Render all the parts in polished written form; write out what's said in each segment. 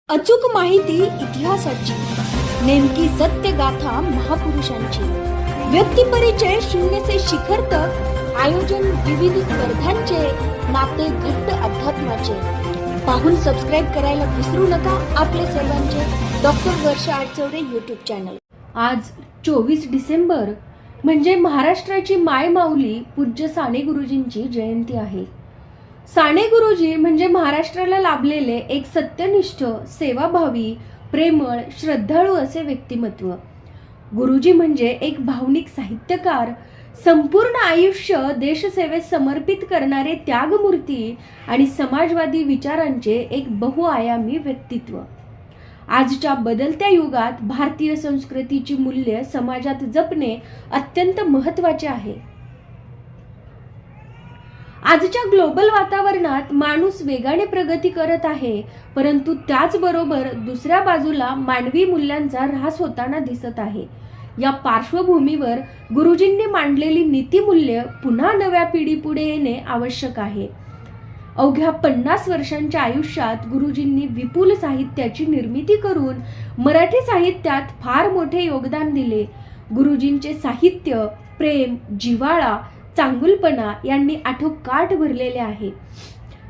अचूक माहिती इतिहासाची, नेमकी सत्य गाथा महापुरुषांची, व्यक्तिपरिचय शून्य से शिखर तक, आयोजन विविध स्पर्धांचे, नाते घट्ट अध्यात्माचे. पाहून सबस्क्राईब करायला विसरू नका आपले सर्वांचे डॉक्टर वर्षा आडचौरे यूट्यूब चॅनल. आज 24 डिसेंबर म्हणजे महाराष्ट्राची माय माऊली पूज्य साने गुरुजींची जयंती आहे. साने गुरुजी म्हणजे महाराष्ट्राला लाभलेले एक सत्यनिष्ठ, सेवाभावी, प्रेमळ, श्रद्धाळू असे व्यक्तिमत्व. गुरुजी म्हणजे एक भावनिक साहित्यकार, संपूर्ण आयुष्य देशसेवेत समर्पित करणारे त्यागमूर्ती आणि समाजवादी विचारांचे एक बहुआयामी व्यक्तित्व. आजच्या बदलत्या युगात भारतीय संस्कृतीची मूल्ये समाजात जपणे अत्यंत महत्त्वाचे आहे. आजच्या ग्लोबल वातावरणात माणूस वेगाने प्रगती करत आहे, परंतु त्याचबरोबर दुसऱ्या बाजूला मानवी मूल्यांचा ऱ्हास होताना दिसत आहे. या पार्श्वभूमीवर गुरुजींनी मांडलेली नीतिमूल्य पुन्हा नव्या पिढीपुढे येणे आवश्यक आहे. अवघ्या 50 वर्षांच्या आयुष्यात गुरुजींनी विपुल साहित्याची निर्मिती करून मराठी साहित्यात फार मोठे योगदान दिले. गुरुजींचे साहित्य प्रेम, जिव्हाळा, चांगुलपणा यांनी आठोकाठ भरलेले आहे.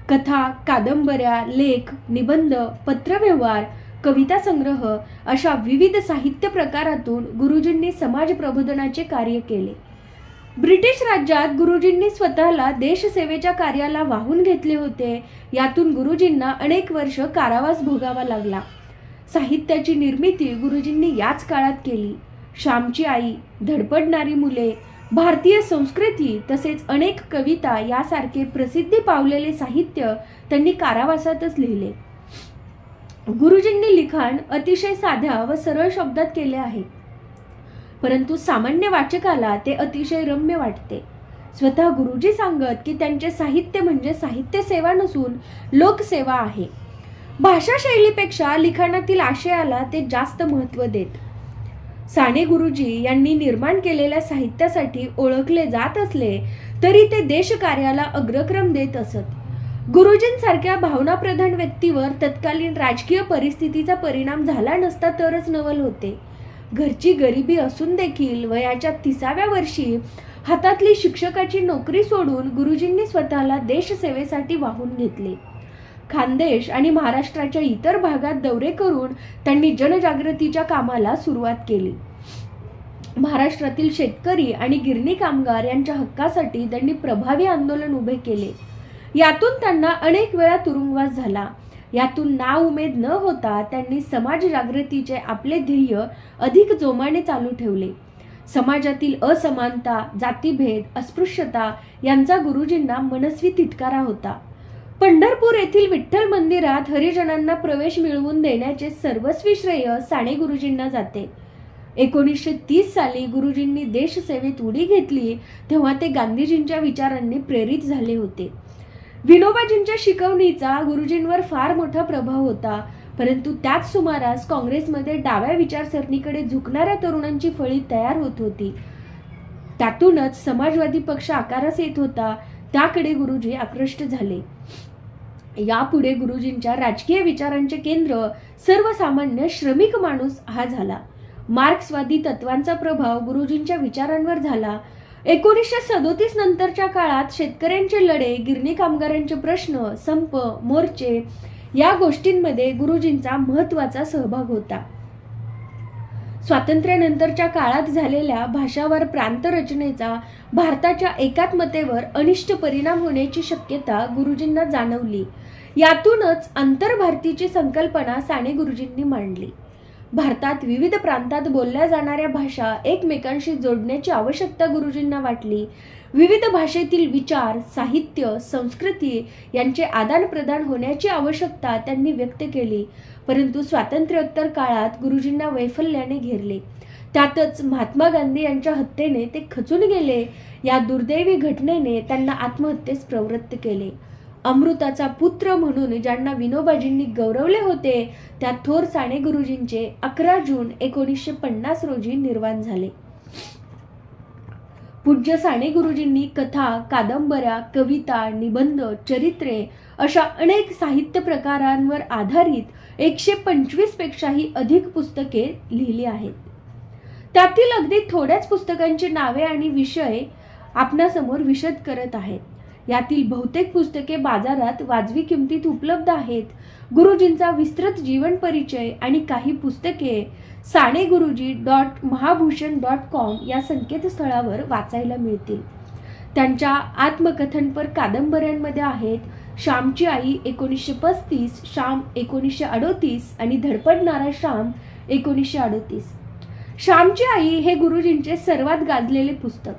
कथा, कादंबऱ्या, लेख, निबंध, पत्रव्यवहार, कविता संग्रह अशा विविध साहित्य प्रकारातून गुरुजींनी समाज प्रबोधनाचे कार्य केले. ब्रिटिश राज्यात गुरुजींनी स्वतःला देशसेवेच्या कार्याला वाहून घेतले होते. यातून गुरुजींना अनेक वर्ष कारावास भोगावा लागला. साहित्याची निर्मिती गुरुजींनी याच काळात केली. श्यामची आई, धडपडणारी मुले, भारतीय संस्कृती तसेच अनेक कविता यासारखे प्रसिद्धी पावलेले साहित्य त्यांनी कारावासातच लिहिले. गुरुजींनी लिखाण अतिशय साध्या व सरळ शब्दात केले आहे, परंतु सामान्य वाचकाला ते अतिशय रम्य वाटते. स्वतः गुरुजी सांगत की त्यांचे साहित्य म्हणजे साहित्य सेवा नसून लोकसेवा आहे. भाषा शैलीपेक्षा लिखाणातील आशयाला ते जास्त महत्त्व देत. साने गुरुजी यांनी निर्माण केलेल्या साहित्यासाठी ओळखले जात असले तरी ते देशकार्याला अग्रक्रम देत असत. गुरुजींसारख्या भावनाप्रधान व्यक्तीवर तत्कालीन राजकीय परिस्थितीचा परिणाम झाला नसता तरच नवल होते. घरची गरिबी असून देखील वयाच्या 30व्या वर्षी हातातली शिक्षकाची नोकरी सोडून गुरुजींनी स्वतःला देशसेवेसाठी वाहून घेतले. खानदेश आणि महाराष्ट्राच्या इतर भागात दौरे करून त्यांनी जनजागृतीच्या कामाला सुरुवात केली. महाराष्ट्रातील शेतकरी आणि गिरणी कामगार यांच्या हक्कासाठी त्यांनी प्रभावी आंदोलन उभे केले. यातून त्यांना अनेक वेळा तुरुंगवास झाला. यातून नाउमेद न होता त्यांनी समाज जागृतीचे आपले ध्येय अधिक जोमाने चालू ठेवले. समाजातील असमानता, जातीभेद, अस्पृश्यता यांचा गुरुजींना मनस्वी तिटकारा होता. पंढरपूर येथील विठ्ठल मंदिरात हरिजनांना प्रवेश मिळवून देण्याचे सर्वस्वी श्रेय साने गुरुजींना जाते. 1930 साली गुरुजींनी देशसेवेत उडी घेतली तेव्हा ते गांधीजींच्या विचारांनी प्रेरित झाले होते. विनोबाजींच्या शिकवणीचा गुरुजींवर फार मोठा प्रभाव होता, परंतु त्याच सुमारास काँग्रेसमध्ये डाव्या विचारसरणीकडे झुकणाऱ्या तरुणांची फळी तयार होत होती. त्यातूनच समाजवादी पक्ष आकारास येत होता. त्याकडे गुरुजी आकृष्ट झाले. यापुढे गुरुजींच्या राजकीय विचारांचे केंद्र सर्वसामान्य श्रमिक माणूस हा झाला. मार्क्सवादी तत्वांचा प्रभाव गुरुजींच्या विचारांवर झाला. 1937 नंतरच्या काळात शेतकऱ्यांचे लढे, गिरणी कामगारांचे प्रश्न, संप, मोर्चे या गोष्टींमध्ये गुरुजींचा महत्त्वाचा सहभाग होता. स्वातंत्र्यानंतरच्या काळात झालेल्या भाषावर प्रांत रचनेचा भारताच्या एकात्मतेवर अनिष्ट परिणाम होण्याची शक्यता गुरुजींना जाणवली. यातूनच आंतरभारतीची संकल्पना साने गुरुजींनी मांडली. भारतात विविध प्रांतात बोलल्या जाणाऱ्या भाषा एकमेकांशी जोडण्याची आवश्यकता गुरुजींना वाटली. विविध भाषेतील विचार, साहित्य, संस्कृती यांचे आदान प्रदान होण्याची आवश्यकता त्यांनी व्यक्त केली. परंतु स्वातंत्र्योत्तर काळात गुरुजींना वैफल्याने घेरले. त्यातच महात्मा गांधी यांच्या हत्येने ते खचून गेले. या दुर्दैवी घटनेने त्यांना आत्महत्येस प्रवृत्त केले. अमृताचा पुत्र म्हणून ज्यांना विनोबाजींनी गौरवले होते त्या थोर साने गुरुजींचे 11 जून 1950 रोजी निर्वाण झाले. पूज्य साने गुरुजींनी कथा, कादंबऱ्या, कविता, निबंध, चरित्रे अशा अनेक साहित्य प्रकारांवर आधारित 125 पेक्षाही अधिक पुस्तके लिहिली आहेत. त्यातील अगदी थोड्याच पुस्तकांची नावे आणि विषय आपणासमोर विशद करत आहेत. यातील बहुतेक पुस्तके बाजारात वाजवी किमतीत उपलब्ध आहेत. गुरुजींचा विस्तृत जीवन परिचय आणि काही पुस्तके saneguruji.mahabhushan.com या संकेतस्थळावर वाचायला मिळतील. त्यांच्या आत्मकथनपर कादंबऱ्यांमध्ये आहेत श्यामची आई 1935, श्याम 1938 आणि धडपडणारा श्याम 1938. श्यामची आई हे गुरुजींचे सर्वात गाजलेले पुस्तक.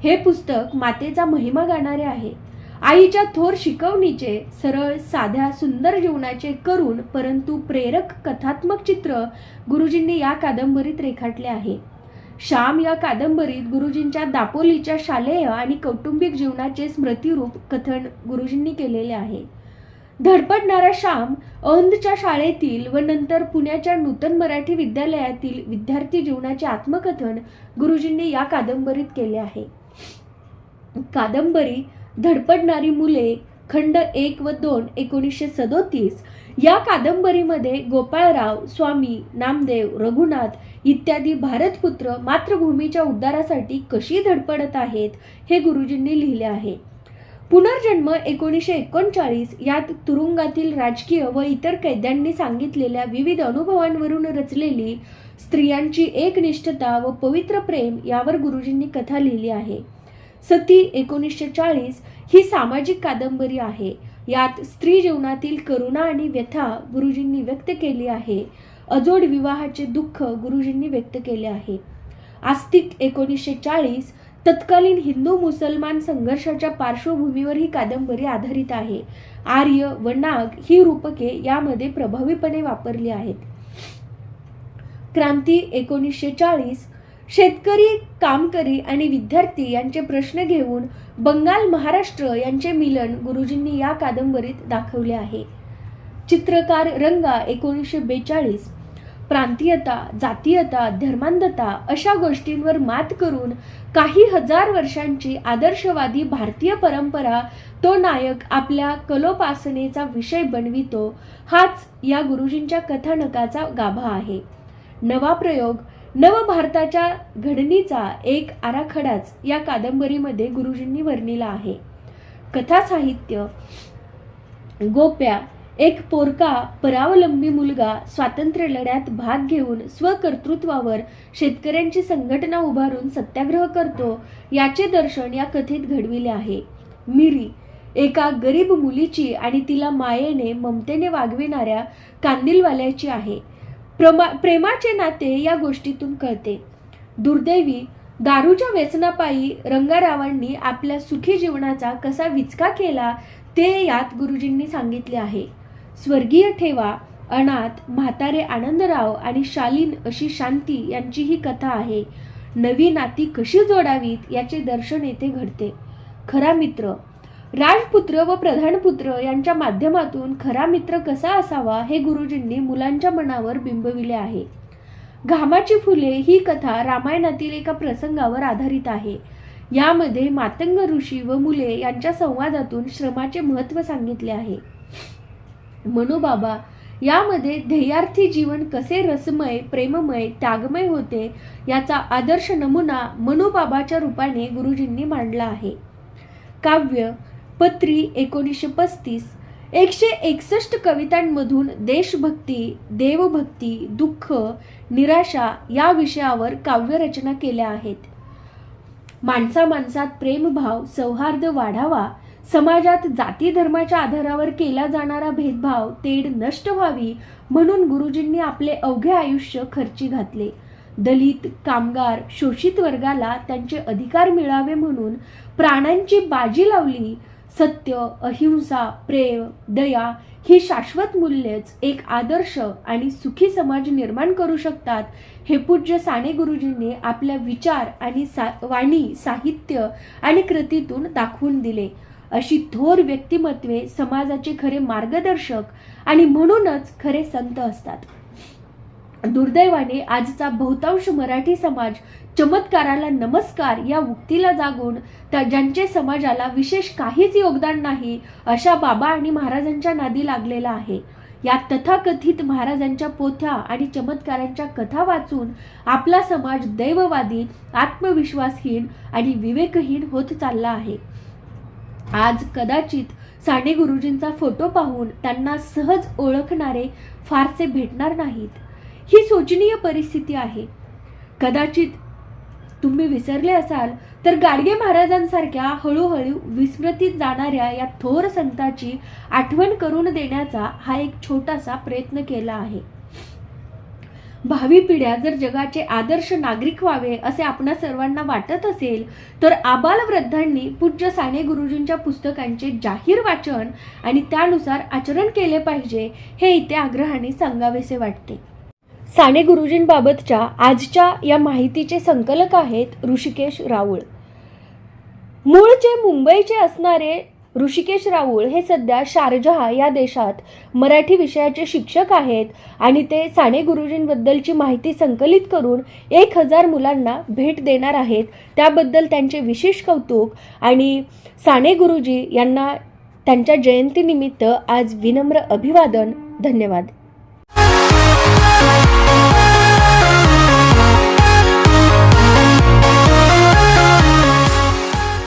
हे पुस्तक मातेचा महिमा गाणारे आहे. आईच्या थोर शिकवणीचे, सरळ साध्या सुंदर जीवनाचे करून परंतु प्रेरक कथात्मक चित्र गुरुजींनी या कादंबरीत रेखाटले आहे. श्याम या कादंबरीत गुरुजींच्या दापोलीच्या शालेय आणि कौटुंबिक जीवनाचे स्मृतिरूप कथन गुरुजींनी केलेले आहे. धडपडणारा श्याम औंधच्या शाळेतील व नंतर पुण्याच्या नूतन मराठी विद्यालयातील विद्यार्थी जीवनाचे आत्मकथन गुरुजींनी या कादंबरीत केले आहे. कादंबरी धडपडणारी मुले खंड 1 व 2 1937 या कादंबरीमध्ये गोपाळराव, स्वामी, नामदेव, रघुनाथ इत्यादी भारतपुत्र मातृभूमीच्या उद्धारासाठी कशी धडपडत आहेत हे गुरुजींनी लिहिले आहे. पुनर्जन्म 1939 यात तुरुंगातील राजकीय व इतर कैद्यांनी सांगितलेल्या विविध अनुभवांवरून रचलेली स्त्रियांची एकनिष्ठता व पवित्र प्रेम यावर गुरुजींनी कथा लिहिली आहे. सती 1940 ही सामाजिक कादंबरी आहे. यात स्त्री जीवनातील करुणा आणि व्यथा गुरुजींनी व्यक्त केली आहे. अजोड विवाहाचे दुःख गुरुजींनी व्यक्त केले आहे. आस्तिक 1940 तत्कालीन हिंदू मुसलमान संघर्षाच्या पार्श्वभूमीवर ही कादंबरी आधारित आहे. आर्य व नाग ही रूपके यामध्ये प्रभावीपणे वापरली आहेत. क्रांती 1940 शेतकरी, कामकरी आणि विद्यार्थी यांचे प्रश्न घेऊन बंगाल, महाराष्ट्र यांचे मिलन गुरुजींनी या कादंबरीत दाखवले आहे. चित्रकार रंगा 1942 प्रांतीयता, जातीयता, धर्मांधता अशा गोष्टींवर मात करून काही हजार वर्षांची आदर्शवादी भारतीय परंपरा तो नायक आपल्या कलोपासनेचा विषय बनवितो. हाच या गुरुजींच्या कथानकाचा गाभा आहे. नवा प्रयोग, नवभारताच्या घडणीचा एक आराखडाच या कादंबरीमध्ये गुरुजींनी वर्णिला आहे. कथा साहित्य गोप्या, एक पोरका परावलंबी मुलगा स्वातंत्र्य लढ्यात भाग घेऊन स्वकर्तृत्वावर शेतकऱ्यांची संघटना उभारून सत्याग्रह करतो याचे दर्शन या कथेत घडविले आहे. मिरी, एका गरीब मुलीची आणि तिला मायेने ममतेने वागविणाऱ्या कांदिलवाल्याची आहे. प्रेमाचे नाते या गोष्टीतून कळते. दुर्दैवी, दारूच्या व्यसनापायी रंगारावांनी आपल्या सुखी जीवनाचा कसा विचका केला ते यात गुरुजींनी सांगितले आहे. स्वर्गीय ठेवा, अनाथ, म्हातारे आनंदराव आणि शालीन अशी शांती यांची ही कथा आहे. नवी नाती कशी जोडावीत याचे दर्शन येथे घडते. खरा मित्र, राजपुत्र व प्रधानपुत्र यांच्या माध्यमातून खरा मित्र कसा असावा हे गुरुजींनी मुलांच्या मनावर बिंबविले आहे. घामाची फुले ही कथा रामायणातील एका प्रसंगावर आधारित आहे. यामध्ये मातंग ऋषी व मुले यांच्या संवादातून श्रमाचे महत्त्व सांगितले आहे. मनोबाबा, यामध्ये ध्येयार्थी जीवन कसे रसमय, प्रेममय, त्यागमय होते याचा आदर्श नमुना मनोबाबाच्या रूपाने गुरुजींनी मांडला आहे. काव्य पत्री 1935 161 कवितांमधून देशभक्ती, देवभक्ती, दुःख, निराशा या विषयावर काव्यरचना केल्या आहेत. माणसामाणसात प्रेमभाव, सौहार्द वाढावा, समाजात जाती धर्माच्या आधारावर केला जाणारा भेदभाव तेढ नष्ट व्हावी म्हणून गुरुजींनी आपले अवघे आयुष्य खर्ची घातले. दलित, कामगार, शोषित वर्गाला त्यांचे अधिकार मिळावे म्हणून प्राणांची बाजी लावली. सत्य, अहिंसा, प्रेम, दया ही शाश्वत मूल्येच एक आदर्श आणि सुखी समाज निर्माण करू शकतात हे पूज्य साने गुरुजींनी आपल्या विचार आणि वाणी, साहित्य आणि कृतीतून दाखवून दिले. अशी थोर व्यक्तिमत्वे समाजाचे खरे मार्गदर्शक आणि म्हणूनच खरे संत असतात. दुर्दैवाने आजचा बहुतांश मराठी समाज चमत्काराला नमस्कार या उक्तीला जागून ज्यांचे समाजाला विशेष काहीच योगदान नाही अशा बाबा आणि महाराजांच्या नादी लागलेला आहे. या तथाकथित महाराजांच्या पोथ्या आणि चमत्कारांच्या कथा वाचून आपला समाज दैववादी, आत्मविश्वासहीन आणि विवेकहीन होत चालला आहे. आज कदाचित साने गुरुजींचा फोटो पाहून त्यांना सहज ओळखणारे फारसे भेटणार नाहीत. ही शोचनीय परिस्थिती आहे. कदाचित तुम्ही विसरले असाल तर गाडगे महाराजांसारख्या हळूहळू विस्मृतीत जाणाऱ्या या थोर संताची आठवण करून देण्याचा हा एक छोटासा प्रयत्न केला आहे. भावी पिढ्या जर जगाचे आदर्श नागरिक व्हावे असे आपणा सर्वांना वाटत असेल तर आबालवृद्धांनी पूज्य साने गुरुजींच्या पुस्तकांचे जाहीर वाचन आणि त्यानुसार आचरण केले पाहिजे, हे इथे आग्रहाने सांगावेसे वाटते. साने गुरुजींबाबतच्या आजच्या या माहितीचे संकलक आहेत ऋषिकेश राऊळ. मूळचे मुंबईचे असणारे ऋषिकेश राऊळ हे सध्या शारजहा या देशात मराठी विषयाचे शिक्षक आहेत आणि ते साने गुरुजींबद्दलची माहिती संकलित करून 1000 मुलांना भेट देणार आहेत. त्याबद्दल त्यांचे विशेष कौतुक आणि साने गुरुजी यांना त्यांच्या जयंतीनिमित्त आज विनम्र अभिवादन. धन्यवाद.